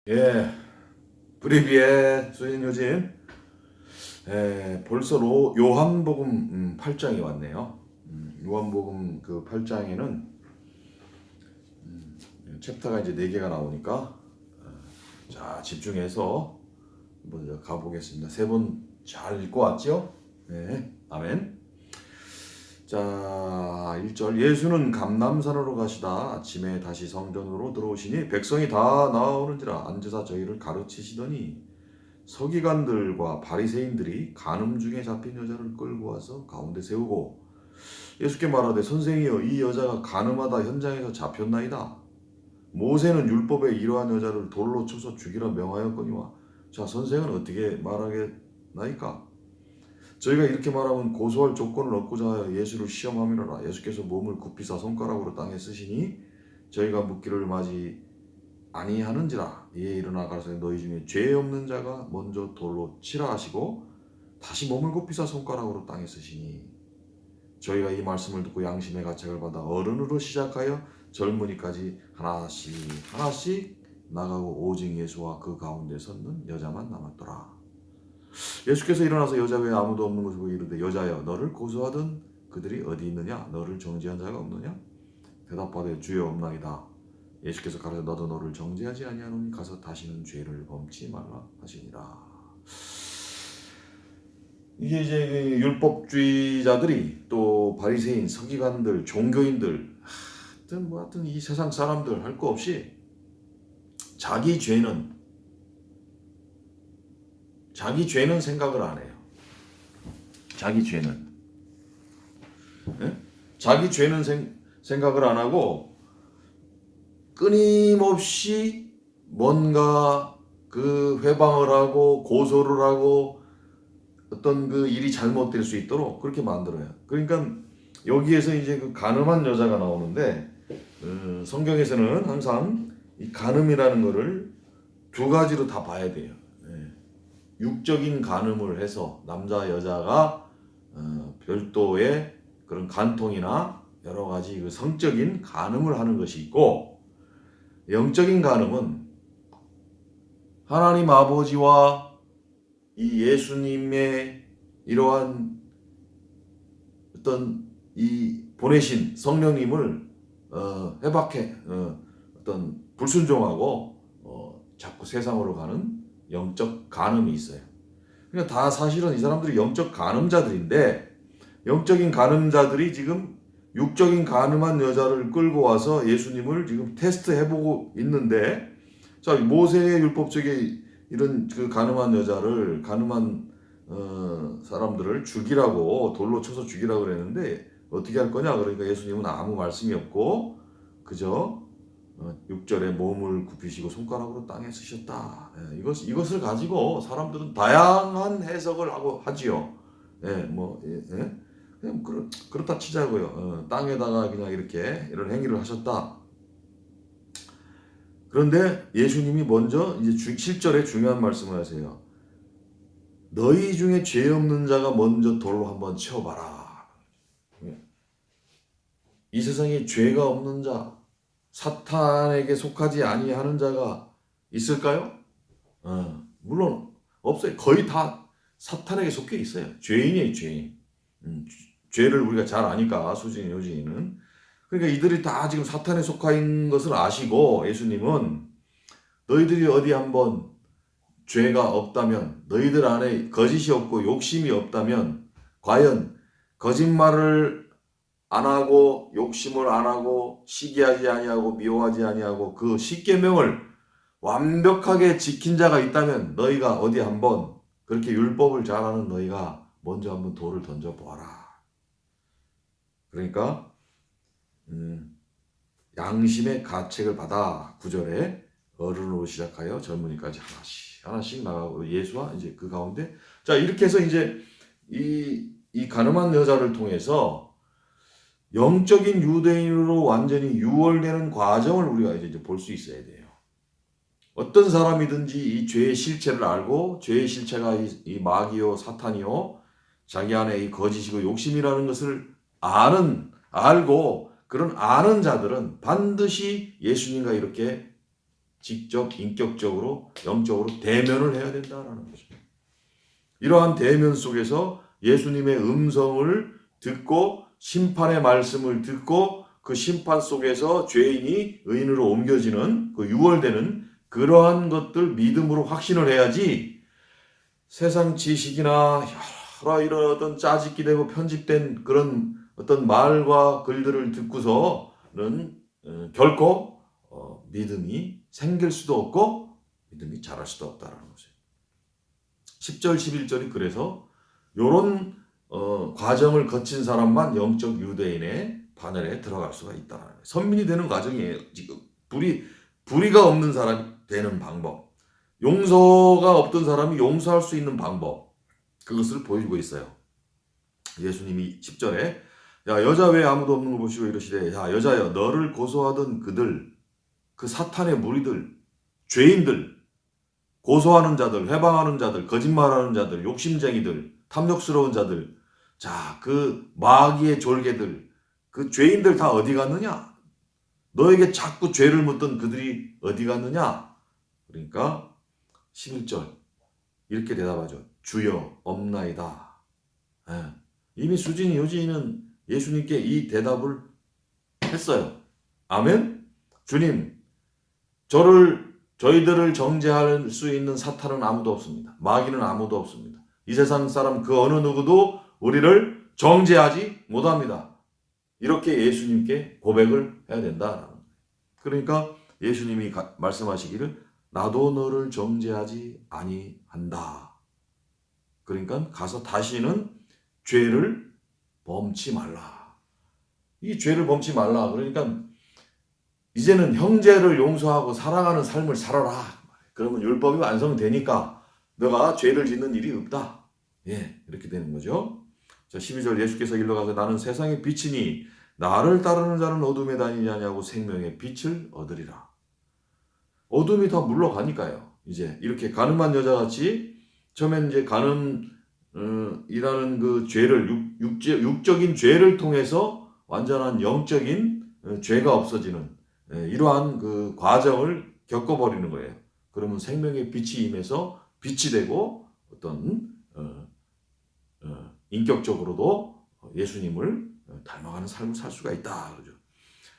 예, 브리비의 수진 요즘 벌써 요한복음 8장이 왔네요. 요한복음 그 8장에는 챕터가 이제 4개가 나오니까 자 집중해서 먼저 가보겠습니다. 세 번 잘 읽고 왔죠? 네, 아멘. 자 1절 예수는 감람산으로 가시다 아침에 다시 성전으로 들어오시니 백성이 다 나오는지라 앉으사 저희를 가르치시더니 서기관들과 바리새인들이 간음 중에 잡힌 여자를 끌고 와서 가운데 세우고 예수께 말하되 선생이여 이 여자가 간음하다 현장에서 잡혔나이다. 모세는 율법에 이러한 여자를 돌로 쳐서 죽이라 명하였거니와 자 선생은 어떻게 말하겠나이까. 저희가 이렇게 말하면 고소할 조건을 얻고자 하여 예수를 시험함이라. 예수께서 몸을 굽히사 손가락으로 땅에 쓰시니 저희가 묻기를 맞이 아니하는지라. 이에 일어나 가라사대 너희 중에 죄 없는 자가 먼저 돌로 치라 하시고 다시 몸을 굽히사 손가락으로 땅에 쓰시니 저희가 이 말씀을 듣고 양심의 가책을 받아 어른으로 시작하여 젊은이까지 하나씩 나가고 오직 예수와 그 가운데 섰는 여자만 남았더라. 예수께서 일어나서 여자 외에 아무도 없는 것을 보고 이르되 여자여 너를 고소하던 그들이 어디 있느냐 너를 정죄한 자가 없느냐. 대답하되 주여 없나이다. 예수께서 가라사대 너도 너를 정죄하지 아니하노니 가서 다시는 죄를 범치 말라 하시니라. 이게 이제 그 율법주의자들이 또 바리새인, 서기관들, 종교인들 하여튼 이 세상 사람들 할 거 없이 자기 죄는 생각을 안 해요. 자기 죄는 예? 자기 죄는 생각을 안 하고 끊임없이 뭔가 그 회방을 하고 고소를 하고 어떤 그 일이 잘못될 수 있도록 그렇게 만들어요. 그러니까 여기에서 이제 그 간음한 여자가 나오는데 성경에서는 항상 이 간음이라는 거를 두 가지로 다 봐야 돼요. 예. 육적인 간음을 해서 남자 여자가 별도의 그런 간통이나 여러 가지 그 성적인 간음을 하는 것이 있고 영적인 간음은 하나님 아버지와 이 예수님의 이러한 어떤 이 보내신 성령님을 해박해 어떤 불순종하고 자꾸 세상으로 가는 영적 간음이 있어요. 그러니까 다 사실은 이 사람들이 영적 간음자들인데 영적인 간음자들이 지금 육적인 간음한 여자를 끌고 와서 예수님을 지금 테스트해보고 있는데 자 모세의 율법적에 이런 그 간음한 사람들을 죽이라고 돌로 쳐서 죽이라고 그랬는데 어떻게 할 거냐 그러니까 예수님은 아무 말씀이 없고 그저 6절에 몸을 굽히시고 손가락으로 땅에 쓰셨다. 예, 이것을 가지고 사람들은 다양한 해석을 하고 하지요. 예, 그냥 그렇다 치자고요. 땅에다가 그냥 이렇게 이런 행위를 하셨다. 그런데 예수님이 먼저 이제 7절에 중요한 말씀을 하세요. 너희 중에 죄 없는 자가 먼저 돌로 한번 쳐봐라. 이 세상에 죄가 없는 자, 사탄에게 속하지 아니하는 자가 있을까요? 물론 없어요. 거의 다 사탄에게 속해 있어요. 죄인이에요, 죄인. 죄를 우리가 잘 아니까 수진 요지는. 그러니까 이들이 다 지금 사탄에 속한 것을 아시고 예수님은 너희들이 어디 한번 죄가 없다면 너희들 안에 거짓이 없고 욕심이 없다면 과연 거짓말을 안 하고 욕심을 안 하고 시기하지 아니하고 미워하지 아니하고 그 십계명을 완벽하게 지킨 자가 있다면 너희가 어디 한번 그렇게 율법을 잘하는 너희가 먼저 한번 돌을 던져보아라. 그러니까 양심의 가책을 받아 9절에 어른으로 시작하여 젊은이까지 하나씩 나가고 예수와 이제 그 가운데 자 이렇게 해서 이제 이 가늠한 여자를 통해서 영적인 유대인으로 완전히 유월되는 과정을 우리가 이제 볼 수 있어야 돼요. 어떤 사람이든지 이 죄의 실체를 알고 죄의 실체가 이 마귀요 사탄이요 자기 안에 이 거짓이고 욕심이라는 것을 알고 그런 아는 자들은 반드시 예수님과 이렇게 직접 인격적으로 영적으로 대면을 해야 된다라는 거죠. 이러한 대면 속에서 예수님의 음성을 듣고 심판의 말씀을 듣고 그 심판 속에서 죄인이 의인으로 옮겨지는 그 유월되는 그러한 것들 믿음으로 확신을 해야지 세상 지식이나 여러 이런 어떤 짜집기 되고 편집된 그런 어떤 말과 글들을 듣고서는 결코 믿음이 생길 수도 없고 믿음이 자랄 수도 없다라는 거죠. 10절 11절이 그래서 이런 과정을 거친 사람만 영적 유대인의 반열에 들어갈 수가 있다라는 거예요. 선민이 되는 과정이에요. 지금 불의가 없는 사람이 되는 방법, 용서가 없던 사람이 용서할 수 있는 방법, 그것을 보여주고 있어요. 예수님이 10절에 야 여자 외에 아무도 없는 걸 보시고 이러시되 야 여자여 너를 고소하던 그들 그 사탄의 무리들 죄인들 고소하는 자들 회방하는 자들 거짓말하는 자들 욕심쟁이들 탐욕스러운 자들 자 그 마귀의 졸개들 그 죄인들 다 어디 갔느냐 너에게 자꾸 죄를 묻던 그들이 어디 갔느냐 그러니까 11절 이렇게 대답하죠. 주여 없나이다. 예. 이미 수진이 요지는 예수님께 이 대답을 했어요. 아멘. 주님 저희들을 정죄할 수 있는 사탄은 아무도 없습니다. 마귀는 아무도 없습니다. 이 세상 사람 그 어느 누구도 우리를 정죄하지 못합니다. 이렇게 예수님께 고백을 해야 된다. 그러니까 예수님이 말씀하시기를 나도 너를 정죄하지 아니한다. 그러니까 가서 다시는 죄를 범치 말라. 이 죄를 범치 말라. 그러니까 이제는 형제를 용서하고 사랑하는 삶을 살아라. 그러면 율법이 완성되니까 너가 죄를 짓는 일이 없다. 예, 이렇게 되는 거죠. 자, 12절 예수께서 일러가서 나는 세상의 빛이니 나를 따르는 자는 어둠에 다니지 아니하고 생명의 빛을 얻으리라. 어둠이 다 물러가니까요. 이제 이렇게 가늠한 여자같이 처음엔 이제 가늠이라는 그 죄를 육적인 죄를 통해서 완전한 영적인 죄가 없어지는 이러한 그 과정을 겪어버리는 거예요. 그러면 생명의 빛이 임해서 빛이 되고 어떤 인격적으로도 예수님을 닮아가는 삶을 살 수가 있다. 그러죠.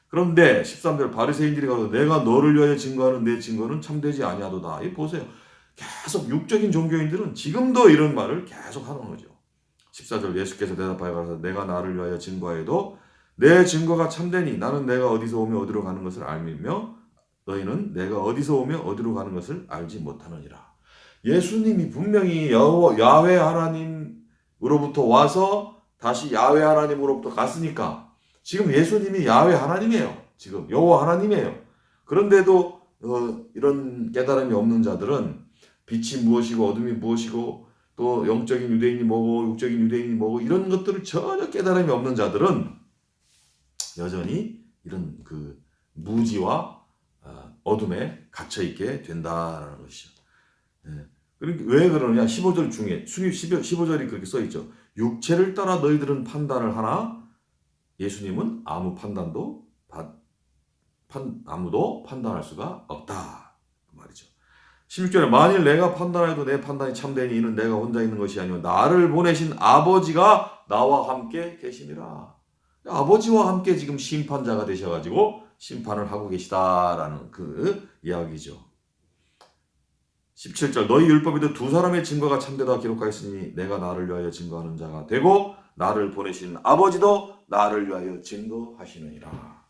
그런데 13절 바리새인들이 가서 내가 너를 위하여 증거하는 내 증거는 참되지 아니하도다. 이 보세요. 계속 육적인 종교인들은 지금도 이런 말을 계속 하는 거죠. 14절 예수께서 대답하여 가서 내가 나를 위하여 증거하여도 내 증거가 참되니 나는 내가 어디서 오며 어디로 가는 것을 알며 너희는 내가 어디서 오며 어디로 가는 것을 알지 못하느니라. 예수님이 분명히 야훼 하나님으로부터 와서 다시 야훼 하나님으로부터 갔으니까 지금 예수님이 야훼 하나님이에요. 지금 여호와 하나님이에요. 그런데도 이런 깨달음이 없는 자들은 빛이 무엇이고 어둠이 무엇이고 또 영적인 유대인이 뭐고 육적인 유대인이 뭐고 이런 것들을 전혀 깨달음이 없는 자들은 여전히 이런 그 무지와 어둠에 갇혀 있게 된다라는 것이죠. 그러니까 왜 그러냐? 15절 중에 15절이 그렇게 써 있죠. 육체를 따라 너희들은 판단을 하나 예수님은 아무도 판단할 수가 없다 그 말이죠. 16절에 만일 내가 판단해도 내 판단이 참되니 이는 내가 혼자 있는 것이 아니요 나를 보내신 아버지가 나와 함께 계심이라. 아버지와 함께 지금 심판자가 되셔가지고 심판을 하고 계시다라는 그 이야기죠. 17절 너희 율법에도 두 사람의 증거가 참되다 기록하였으니 내가 나를 위하여 증거하는 자가 되고 나를 보내신 아버지도 나를 위하여 증거하시느니라.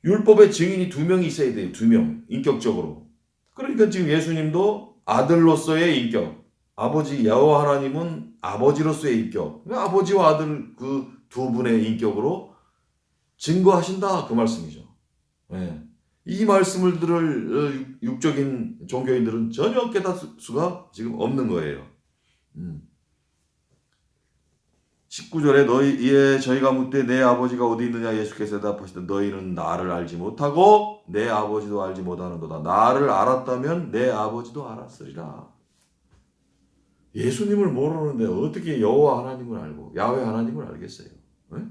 율법의 증인이 두 명이 있어야 돼요. 두 명 인격적으로. 그러니까 지금 예수님도 아들로서의 인격, 아버지 여호와 하나님은 아버지로서의 인격, 아버지와 아들 그 두 분의 인격으로 증거하신다 그 말씀이죠. 네. 이 말씀을 들을 육적인 종교인들은 전혀 깨달을 수가 지금 없는 거예요. 19절에 저희가 묻되 내 아버지가 어디 있느냐 예수께서 대답하시되 너희는 나를 알지 못하고 내 아버지도 알지 못하는도다. 나를 알았다면 내 아버지도 알았으리라. 예수님을 모르는데 어떻게 여호와 하나님을 알고 야훼 하나님을 알겠어요? 네?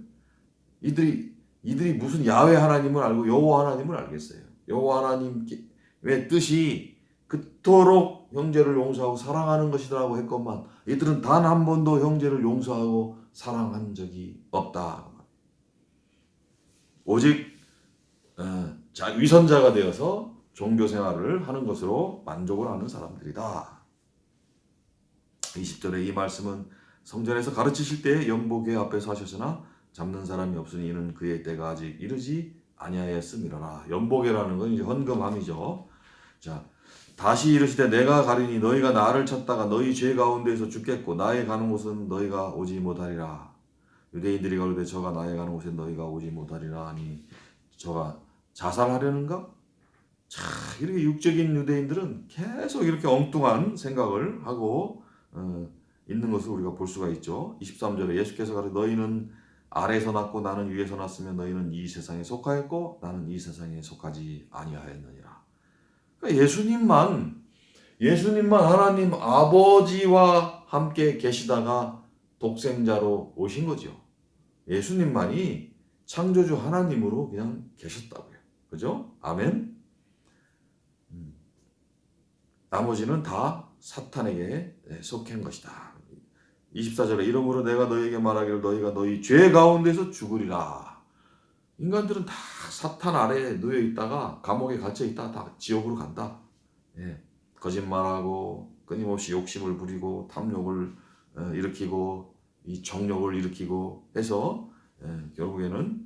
이들이 무슨 야훼 하나님을 알고 여호와 하나님을 알겠어요? 여호와 하나님께 왜 뜻이 그토록 형제를 용서하고 사랑하는 것이라고 했건만 이들은 단 한 번도 형제를 용서하고 사랑한 적이 없다. 오직 위선자가 되어서 종교 생활을 하는 것으로 만족을 하는 사람들이다. 20절에 이 말씀은 성전에서 가르치실 때 연복회 앞에서 하셨으나 잡는 사람이 없으니 이는 그의 때가 아직 이르지 아니하였음이라. 연복회라는 건 이제 헌금함이죠. 자, 다시 이르시되 내가 가리니 너희가 나를 찾다가 너희 죄 가운데에서 죽겠고 나의 가는 곳은 너희가 오지 못하리라. 유대인들이 가로되 저가 나의 가는 곳에 너희가 오지 못하리라 하니 저가 자살하려는가? 자, 이렇게 육적인 유대인들은 계속 이렇게 엉뚱한 생각을 하고 있는 것을 우리가 볼 수가 있죠. 23절에 예수께서 가로되 너희는 아래에서 났고 나는 위에서 났으면 너희는 이 세상에 속하였고 나는 이 세상에 속하지 아니하였느니라. 그러니까 예수님만 하나님 아버지와 함께 계시다가 독생자로 오신 거죠. 예수님만이 창조주 하나님으로 그냥 계셨다고요. 그죠? 아멘. 나머지는 다 사탄에게 속한 것이다. 24절에 이러므로 내가 너희에게 말하기를 너희가 너희 죄 가운데서 죽으리라. 인간들은 다 사탄 아래에 놓여 있다가 감옥에 갇혀 있다가 다 지옥으로 간다. 예. 거짓말하고 끊임없이 욕심을 부리고 탐욕을 일으키고 이 정욕을 일으키고 해서 결국에는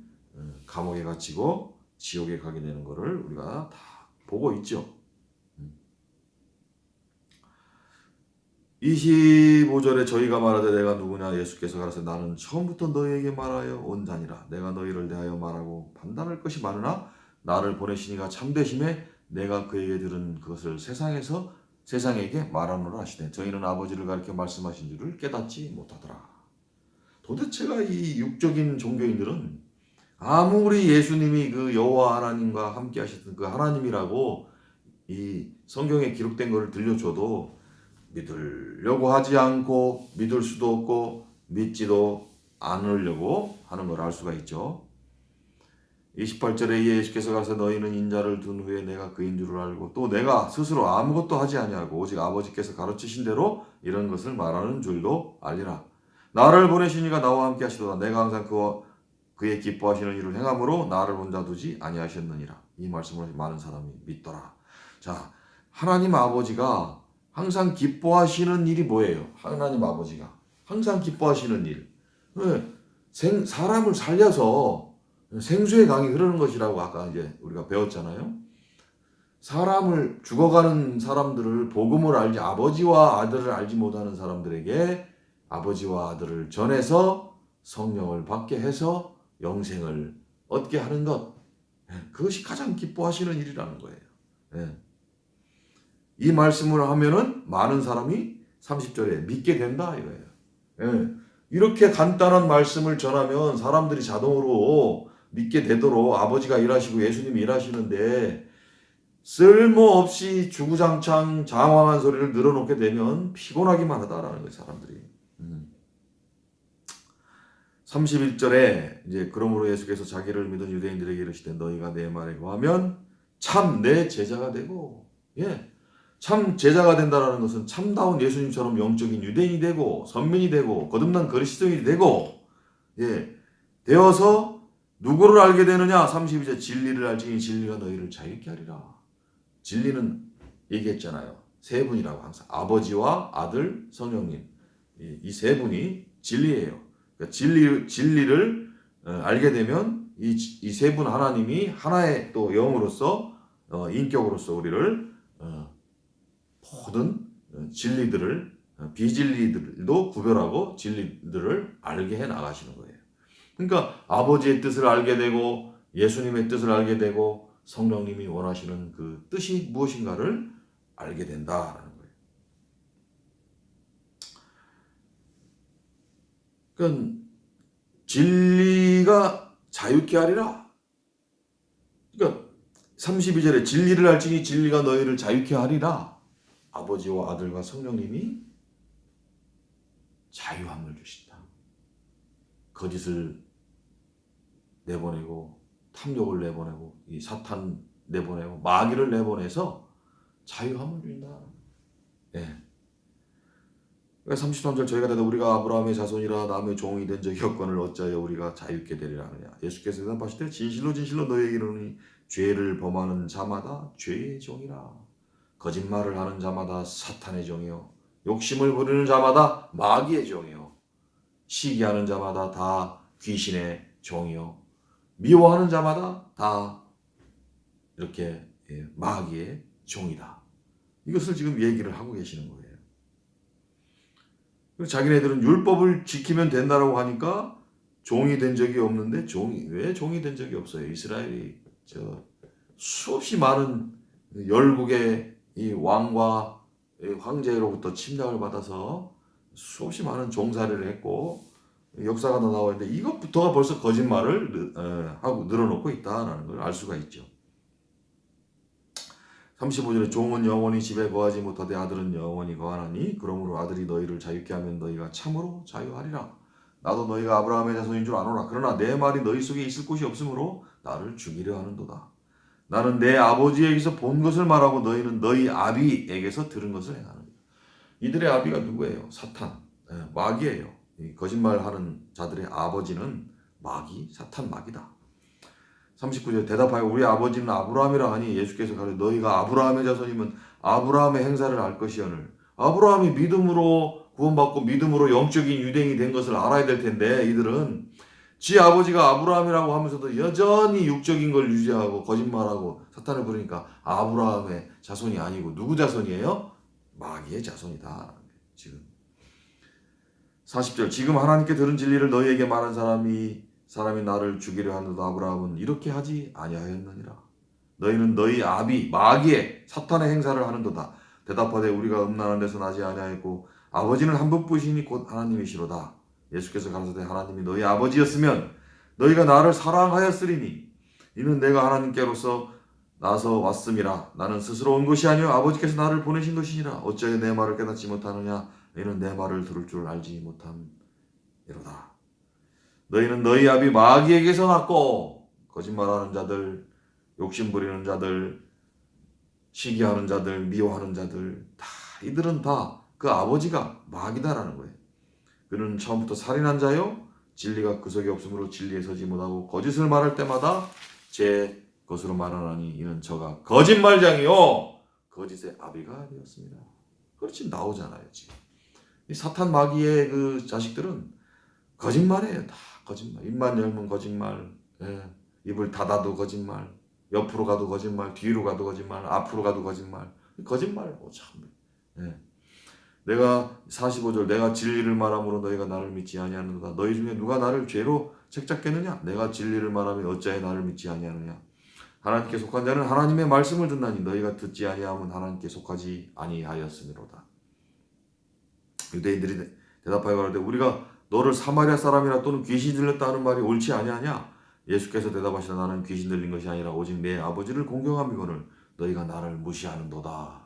감옥에 갇히고 지옥에 가게 되는 것을 우리가 다 보고 있죠. 25절에 저희가 말하되 내가 누구냐 예수께서 가라사 나는 처음부터 너희에게 말하여 온 자니라. 내가 너희를 대하여 말하고 판단할 것이 많으나 나를 보내시니가 참되심에 내가 그에게 들은 그것을 세상에게 말하노라 하시되 저희는 아버지를 가리켜 말씀하신 줄을 깨닫지 못하더라. 도대체가 이 육적인 종교인들은 아무리 예수님이 그 여호와 하나님과 함께 하셨던 그 하나님이라고 이 성경에 기록된 것을 들려줘도 믿으려고 하지 않고 믿을 수도 없고 믿지도 않으려고 하는 걸 알 수가 있죠. 28절에 예수께서 가서 너희는 인자를 둔 후에 내가 그인 줄을 알고 또 내가 스스로 아무것도 하지 아니하고 오직 아버지께서 가르치신 대로 이런 것을 말하는 줄도 알리라. 나를 보내신 이가 나와 함께 하시도다. 내가 항상 그의 기뻐하시는 일을 행함으로 나를 혼자 두지 아니하셨느니라. 이 말씀을 많은 사람이 믿더라. 자, 하나님 아버지가 항상 기뻐하시는 일이 뭐예요? 하나님 아버지가 항상 기뻐하시는 일. 사람을 살려서 생수의 강이 흐르는 것이라고 아까 이제 우리가 배웠잖아요. 사람을 죽어가는 사람들을 복음을 알지 아버지와 아들을 알지 못하는 사람들에게 아버지와 아들을 전해서 성령을 받게 해서 영생을 얻게 하는 것. 그것이 가장 기뻐하시는 일이라는 거예요. 이 말씀을 하면은 많은 사람이 30절에 믿게 된다 이거예요. 이렇게 간단한 말씀을 전하면 사람들이 자동으로 믿게 되도록 아버지가 일하시고 예수님이 일하시는데 쓸모없이 주구장창 장황한 소리를 늘어놓게 되면 피곤하기만 하다라는 거예요, 사람들이. 31절에 이제 그러므로 예수께서 자기를 믿은 유대인들에게 이르시되 너희가 내 말에 거하면 참 내 제자가 되고 참 제자가 된다는 것은 참다운 예수님처럼 영적인 유대인이 되고 선민이 되고 거듭난 그리스도인이 되고 되어서 누구를 알게 되느냐? 32절 진리를 알지니 진리가 너희를 자유케 하리라. 진리는 얘기했잖아요. 세 분이라고 항상 아버지와 아들, 성령님 이 세 분이 진리예요. 그러니까 진리를 알게 되면 이 세 분 하나님이 하나의 또 영으로서 인격으로서 우리를 모든 진리들을 비진리들도 구별하고 진리들을 알게 해 나가시는 거예요. 그러니까 아버지의 뜻을 알게 되고 예수님의 뜻을 알게 되고 성령님이 원하시는 그 뜻이 무엇인가를 알게 된다라는 거예요. 그러니까 진리가 자유케 하리라. 그러니까 32절에 진리를 알지니 진리가 너희를 자유케 하리라. 아버지와 아들과 성령님이 자유함을 주신다. 거짓을 내보내고 탐욕을 내보내고 이 사탄 내보내고 마귀를 내보내서 자유함을 준다. 예. 33절 저희가 대답 우리가 아브라함의 자손이라 남의 종이 된 적이 없거늘 어찌하여 우리가 자유케 되리라 하느냐. 예수께서 대답하실 때 진실로 진실로 너희에게 이르노니 죄를 범하는 자마다 죄의 종이라. 거짓말을 하는 자마다 사탄의 종이요 욕심을 부리는 자마다 마귀의 종이요 시기하는 자마다 다 귀신의 종이요 미워하는 자마다 다 이렇게 마귀의 종이다. 이것을 지금 얘기를 하고 계시는 거예요. 자기네들은 율법을 지키면 된다라고 하니까 종이 된 적이 없는데 왜 종이 된 적이 없어요? 이스라엘이 수없이 많은 열국의 이 왕과 황제로부터 침략을 받아서 수없이 많은 종살이를 했고 역사가 다 나와 있는데 이것부터가 벌써 거짓말을 하고 늘어놓고 있다는 걸 알 수가 있죠. 35절에 종은 영원히 집에 거하지 못하되 아들은 영원히 거하나니 그러므로 아들이 너희를 자유케 하면 너희가 참으로 자유하리라. 나도 너희가 아브라함의 자손인 줄 아노라. 그러나 내 말이 너희 속에 있을 곳이 없으므로 나를 죽이려 하는도다. 나는 내 아버지에게서 본 것을 말하고 너희는 너희 아비에게서 들은 것을 행하느니라. 이들의 아비가 누구예요? 사탄, 마귀예요. 거짓말하는 자들의 아버지는 마귀, 사탄 마귀다. 39절 대답하여 우리 아버지는 아브라함이라 하니 예수께서 가르쳐 너희가 아브라함의 자손이면 아브라함의 행사를 알 것이오늘. 아브라함이 믿음으로 구원받고 믿음으로 영적인 유대인이 된 것을 알아야 될 텐데 이들은 지 아버지가 아브라함이라고 하면서도 여전히 육적인 걸 유지하고 거짓말하고 사탄을 부르니까 아브라함의 자손이 아니고 누구 자손이에요? 마귀의 자손이다. 지금 40절 지금 하나님께 들은 진리를 너희에게 말한 사람이 나를 죽이려 하는도 아브라함은 이렇게 하지 아니하였느니라. 너희는 너희 아비 마귀의 사탄의 행사를 하는도다. 대답하되 우리가 음란한 데서 나지 아니하였고 아버지는 한 분뿐이시니 곧 하나님이시로다. 예수께서 가라사대 하나님이 너희 아버지였으면 너희가 나를 사랑하였으리니 이는 내가 하나님께로서 나서 왔음이라. 나는 스스로 온 것이 아니요 아버지께서 나를 보내신 것이니라. 어찌하여 내 말을 깨닫지 못하느냐. 이는 내 말을 들을 줄 알지 못함이로다. 너희는 너희 아비 마귀에게서 났고 거짓말하는 자들, 욕심 부리는 자들, 시기하는 자들, 미워하는 자들 다 이들은 다 그 아버지가 마귀다라는 거예요. 그는 처음부터 살인한 자요 진리가 그 속에 없으므로 진리에 서지 못하고 거짓을 말할 때마다 제 것으로 말하나니 이는 저가 거짓말장이요 거짓의 아비가 되었습니다. 그렇지 나오잖아요. 지금 이 사탄 마귀의 그 자식들은 거짓말이에요. 다 거짓말. 입만 열면 거짓말. 입을 닫아도 거짓말. 옆으로 가도 거짓말. 뒤로 가도 거짓말. 앞으로 가도 거짓말. 거짓말. 참. 내가 45절 내가 진리를 말함으로 너희가 나를 믿지 아니하는도다. 너희 중에 누가 나를 죄로 책잡겠느냐? 내가 진리를 말하면 어찌하여 나를 믿지 아니하느냐? 하나님께 속한 자는 하나님의 말씀을 듣나니 너희가 듣지 아니하면 하나님께 속하지 아니하였음이로다. 유대인들이 대답하여 가로되 우리가 너를 사마리아 사람이라 또는 귀신 들렸다 하는 말이 옳지 아니하냐? 예수께서 대답하시되 나는 귀신 들린 것이 아니라 오직 내 아버지를 공경함이거늘 너희가 나를 무시하는도다.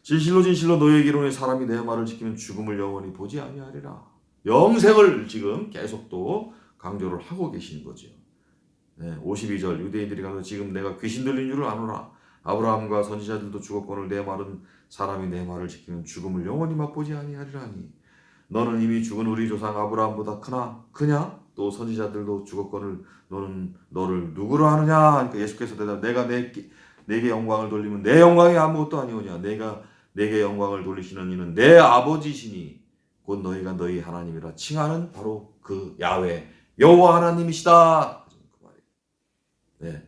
진실로 진실로 너희에게 이르노니 사람이 내 말을 지키면 죽음을 영원히 보지 아니하리라. 영생을 지금 계속 또 강조를 하고 계신 거죠. 52절 유대인들이 가서 지금 내가 귀신 들린 줄을 아노라. 아브라함과 선지자들도 죽었거늘 내 말은 사람이 내 말을 지키면 죽음을 영원히 맛보지 아니하리라니. 너는 이미 죽은 우리 조상 아브라함보다 크냐? 또 선지자들도 죽었거늘 너는 너를 누구로 하느냐? 그러니까 예수께서 대답 내가 내게 영광을 돌리면 내 영광이 아무것도 아니오냐. 내게 영광을 돌리시는 이는 내 아버지시니 곧 너희가 너희 하나님이라 칭하는 바로 그 야훼 여호와 하나님이시다. 그 말이에요.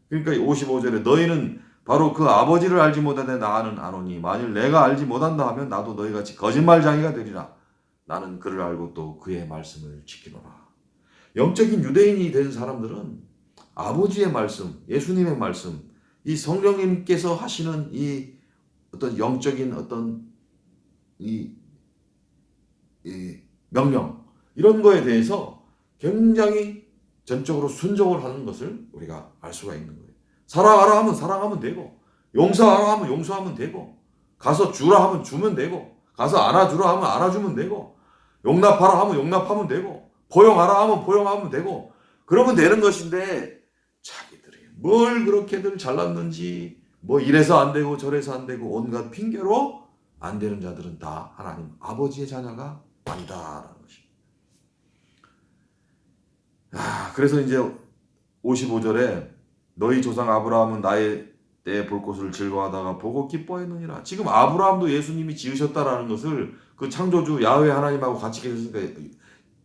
그러니까 55절에 너희는 바로 그 아버지를 알지 못하되 나는 아노니 만일 내가 알지 못한다 하면 나도 너희같이 거짓말장이가 되리라. 나는 그를 알고 또 그의 말씀을 지키노라. 영적인 유대인이 된 사람들은 아버지의 말씀, 예수님의 말씀, 이 성령님께서 하시는 이 어떤 영적인 어떤 이 명령 이런 거에 대해서 굉장히 전적으로 순종을 하는 것을 우리가 알 수가 있는 거예요. 사랑하라 하면 사랑하면 되고 용서하라 하면 용서하면 되고 가서 주라 하면 주면 되고 가서 안아주라 하면 안아주면 되고 용납하라 하면 용납하면 되고 포용하라 하면 포용하면 되고 그러면 되는 것인데 자기들이 뭘 그렇게들 잘났는지 뭐 이래서 안 되고 저래서 안 되고 온갖 핑계로 안 되는 자들은 다 하나님 아버지의 자녀가 아니다라는 것입니다. 그래서 이제 55절에 너희 조상 아브라함은 나의 때에 볼 것을 즐거워하다가 보고 기뻐했느니라. 지금 아브라함도 예수님이 지으셨다라는 것을 그 창조주 야훼 하나님하고 같이 계셨으니까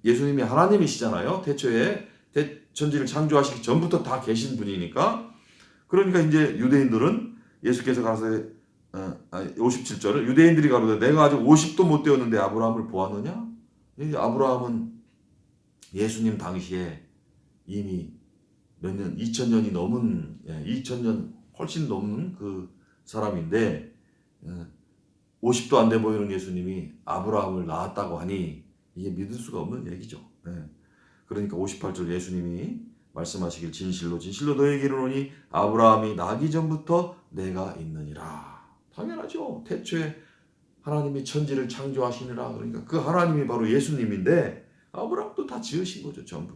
예수님이 하나님이시잖아요. 태초에 천지를 창조하시기 전부터 다 계신 분이니까. 그러니까 이제 유대인들은 예수께서 가서 57절을 유대인들이 가로되 내가 아직 50도 못 되었는데 아브라함을 보았느냐? 아브라함은 예수님 당시에 이미 몇 년, 2000년이 넘은, 2000년 훨씬 넘는 그 사람인데 50도 안 돼 보이는 예수님이 아브라함을 낳았다고 하니 이게 믿을 수가 없는 얘기죠. 그러니까 58절 예수님이 말씀하시길 진실로 진실로 너에게 이르노니 아브라함이 나기 전부터 내가 있느니라. 당연하죠. 태초에 하나님이 천지를 창조하시느라. 그러니까 그 하나님이 바로 예수님인데 아브라함도 다 지으신 거죠. 전부.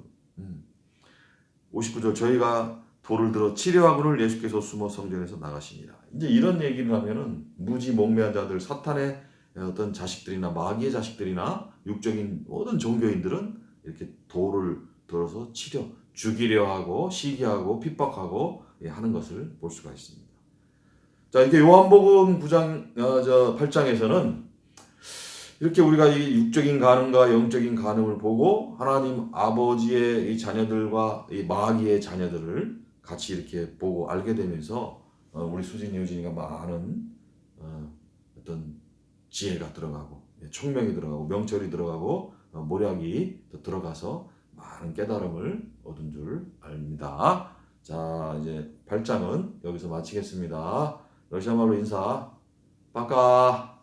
59절 저희가 돌을 들어 치려하고는 예수께서 숨어 성전에서 나가시니라. 이제 이런 얘기를 하면은 무지몽매한 자들, 사탄의 어떤 자식들이나 마귀의 자식들이나 육적인 모든 종교인들은 이렇게 돌을 들어서 죽이려 하고 시기하고 핍박하고 하는 것을 볼 수가 있습니다. 자, 이렇게 요한복음 8장에서는 이렇게 우리가 이 육적인 간음과 영적인 간음을 보고 하나님 아버지의 이 자녀들과 이 마귀의 자녀들을 같이 이렇게 보고 알게 되면서 우리 수진이 유진이가 많은 어떤 지혜가 들어가고 총명이 들어가고 명철이 들어가고 모략이 들어가서 많은 깨달음을 얻은 줄 압니다. 자, 이제 8장은 여기서 마치겠습니다. 러시아 말로 인사. 빠까.